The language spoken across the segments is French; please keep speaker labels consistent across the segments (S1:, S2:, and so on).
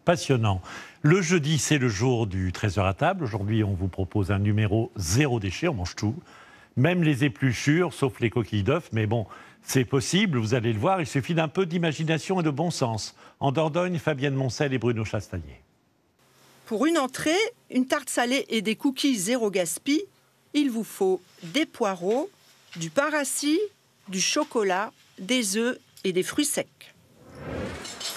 S1: passionnant. Le jeudi, c'est le jour du trésor à table. Aujourd'hui, on vous propose un numéro zéro déchet, on mange tout. Même les épluchures, sauf les coquilles d'œufs. Mais bon, c'est possible, vous allez le voir, il suffit d'un peu d'imagination et de bon sens. En Dordogne, Fabienne Moncel et Bruno Chastaillet.
S2: Pour une entrée, une tarte salée et des cookies zéro gaspille, il vous faut des poireaux, du pain rassis, du chocolat, des œufs et des fruits secs.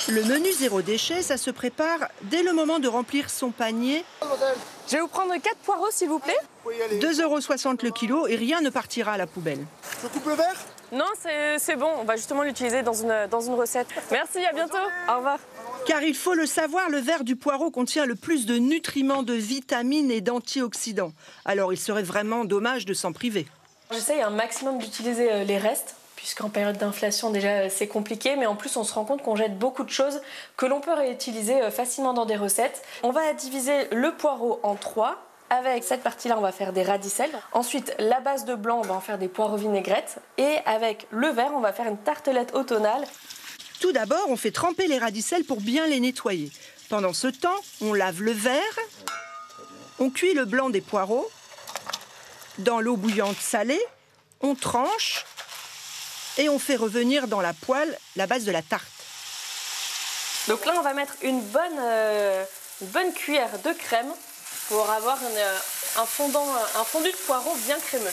S2: Le menu zéro déchet, ça se prépare dès le moment de remplir son panier.
S3: Je vais vous prendre 4 poireaux, s'il vous plaît.
S2: 2,60 € le kilo et rien ne partira à la poubelle.
S4: Je coupe le verre?
S3: Non, c'est bon. On va justement l'utiliser dans une recette. Merci, à bientôt. Au revoir.
S2: Car il faut le savoir, le verre du poireau contient le plus de nutriments, de vitamines et d'antioxydants. Alors il serait vraiment dommage de s'en priver.
S3: J'essaye un maximum d'utiliser les restes, puisqu'en période d'inflation, déjà, c'est compliqué. Mais en plus, on se rend compte qu'on jette beaucoup de choses que l'on peut réutiliser facilement dans des recettes. On va diviser le poireau en 3. Avec cette partie-là, on va faire des radicelles. Ensuite, la base de blanc, on va en faire des poireaux vinaigrettes. Et avec le vert, on va faire une tartelette automnale.
S2: Tout d'abord, on fait tremper les radicelles pour bien les nettoyer. Pendant ce temps, on lave le vert, on cuit le blanc des poireaux. Dans l'eau bouillante salée, on tranche et on fait revenir dans la poêle la base de la tarte.
S3: Donc là, on va mettre une bonne cuillère de crème pour avoir un fondu de poireau bien crémeux.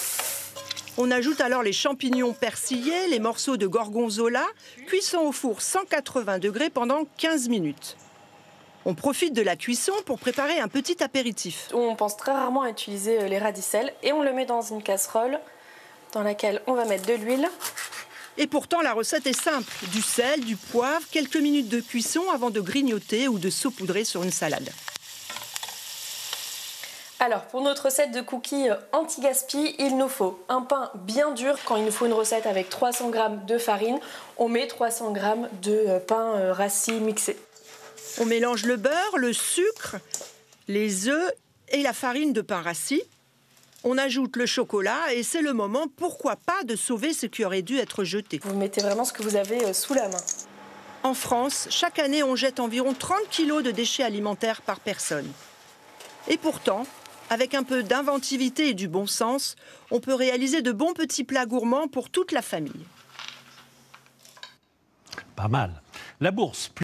S2: On ajoute alors les champignons persillés, les morceaux de gorgonzola, cuisson au four 180 degrés pendant 15 minutes. On profite de la cuisson pour préparer un petit apéritif.
S3: On pense très rarement à utiliser les radicelles et on le met dans une casserole dans laquelle on va mettre de l'huile.
S2: Et pourtant, la recette est simple. Du sel, du poivre, quelques minutes de cuisson avant de grignoter ou de saupoudrer sur une salade.
S3: Alors, pour notre recette de cookies anti-gaspi, il nous faut un pain bien dur. Quand il nous faut une recette avec 300 g de farine, on met 300 g de pain rassis mixé.
S2: On mélange le beurre, le sucre, les œufs et la farine de pain rassis. On ajoute le chocolat et c'est le moment, pourquoi pas, de sauver ce qui aurait dû être jeté.
S3: Vous mettez vraiment ce que vous avez sous la main.
S2: En France, chaque année, on jette environ 30 kg de déchets alimentaires par personne. Et pourtant, avec un peu d'inventivité et du bon sens, on peut réaliser de bons petits plats gourmands pour toute la famille.
S1: Pas mal. La bourse.